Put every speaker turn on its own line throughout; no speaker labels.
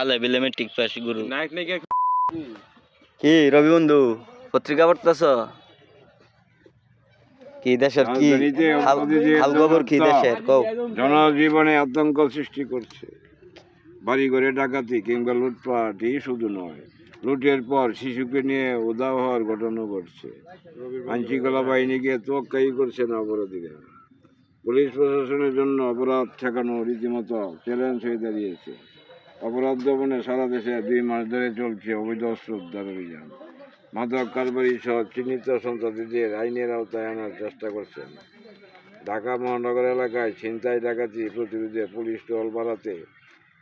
আলে বিলে matric pass গুরু
নায়ক নায়িকা
কি রবি বন্ধু পত্রিকা পড়তেছ? কি দেশের কি হাল খবর কি দেশের কও?
জনজীবনে আতঙ্ক সৃষ্টি করছে। বাড়িঘরে ডাকাতি কিংবা লুটপাটই শুধু নয়, লুটের পর শিশুকে নিয়ে উধাও হওয়ার ঘটনা ঘটছে। আইনশৃঙ্খলা বাহিনীকে তোয়াক্কাই করছে না অপরাধীরা। পুলিশ প্রশাসনের জন্য অপরাধ ঠেকানো রীতিমতো চ্যালেঞ্জ হয়ে দাঁড়িয়েছে। অপরাধ দমনে সারা দেশে 2 মাস ধরে চলছে অবৈধ অস্ত্র উদ্ধার অভিযান। মাদক কারবারি সহ চিহ্নিত সন্ত্রাসীদের আইনের আওতায় আনার চেষ্টা করছেন। ঢাকা মহানগর এলাকায় ছিনতাই ডাকাতি প্রতিরোধে পুলিশ টহল বাড়াতে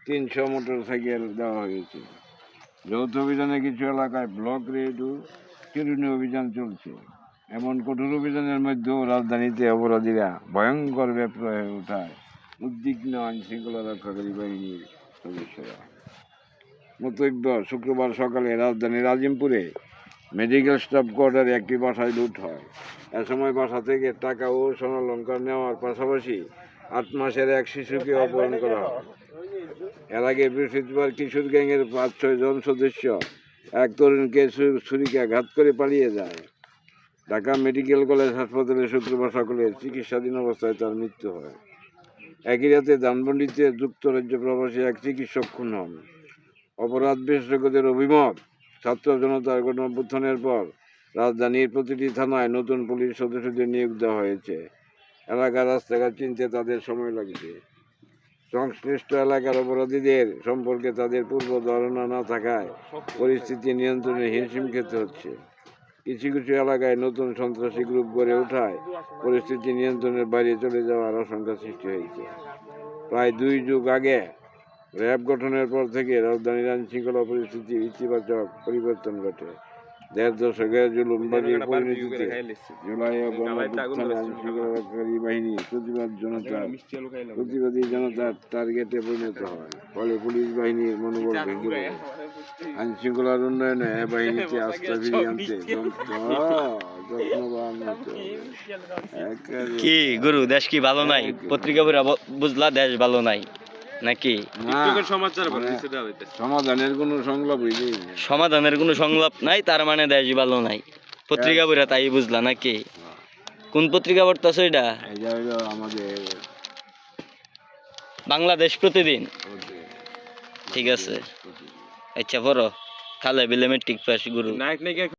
300 মোটরসাইকেল দেওয়া হয়েছে। যৌথ অভিযানে কিছু এলাকায় ব্লক রেড ও চিরুনি অভিযান চলছে। এমন কঠোর অভিযানের মধ্যেও রাজধানীতে অপরাধীরা ভয়ঙ্কর ব্যাপার হয়ে ওঠায় উদ্বিগ্ন আইনশৃঙ্খলা রক্ষাকারী বাহিনীর সদস্যরা। মন্তব্য: শুক্রবার সকালে রাজধানীর আজিমপুরে মেডিকেল স্টাফ কোয়ার্টারে একটি বাসায় লুট হয়। এ সময় বাসা থেকে টাকা ও স্বর্ণালংকার নেওয়ার পাশাপাশি 8 মাসের এক শিশুকে অপহরণ করা হয়। এর আগে বৃহস্পতিবার কিশোর গ্যাংয়ের 5-6 জন সদস্য এক তরুণকে ছুরিকাঘাত করে পালিয়ে যায়। ঢাকা মেডিকেল কলেজ হাসপাতালে শুক্রবার সকালে চিকিৎসাধীন অবস্থায় তার মৃত্যু হয়। একই রাতে ধানমন্ডিতে যুক্তরাজ্য প্রবাসী এক চিকিৎসক খুন হন। অপরাধ বিশেষজ্ঞদের অভিমত, ছাত্র জনতার গণঅভ্যুত্থানের পর রাজধানীর প্রতিটি থানায় নতুন পুলিশ সদস্যদের নিয়োগ দেওয়া হয়েছে। এলাকার রাস্তাঘাট চিনতে তাদের সময় লাগছে। সংশ্লিষ্ট এলাকার অপরাধীদের সম্পর্কে তাদের পূর্ব ধারণা না থাকায় পরিস্থিতি নিয়ন্ত্রণে হিমশিম খেতে হচ্ছে। কিছু কিছু এলাকায় নতুন সন্ত্রাসী গ্রুপ গড়ে ওঠায় পরিস্থিতি নিয়ন্ত্রণের বাইরে চলে যাওয়ার আশঙ্কা সৃষ্টি হয়েছে। প্রায় 2 যুগ আগে র্যাব গঠনের পর থেকে রাজধানীর আইনশৃঙ্খলা পরিস্থিতির ইতিবাচক পরিবর্তন ঘটে। 1.5 দশকের জুলুমবাজির পরিণতিতে জুলাইয়ে গণঅভ্যুত্থানে আইনশৃঙ্খলা রক্ষাকারী বাহিনী প্রতিবাদী জনতার টার্গেটে পরিণত হয়। ফলে পুলিশ বাহিনীর মনোবল ভেঙে পড়ে। আইনশৃঙ্খলার উন্নয়নে এ বাহিনীতে আস্থা ফিরিয়ে আনতে যত্নবান হতে হবে।
কি গুরু দেশ কি ভালো নাই? পত্রিকা পড়া বুঝলা দেশ ভালো নাই নাকি?
সমাধানের কোনো সংলাপ হইলেই
সমাধানের কোনো সংলাপ নাই, তার মানে দেশ ভালো নাই। পত্রিকা পড়া তাই বুঝলা নাকি? কোন পত্রিকা পড়তেছ? এটা
আমাদের
বাংলাদেশ প্রতিদিন। ঠিক আছে, আচ্ছা পড়ো। খালে বিলে মেট্রিক পাস গুরু।
নায়ক নায়িকা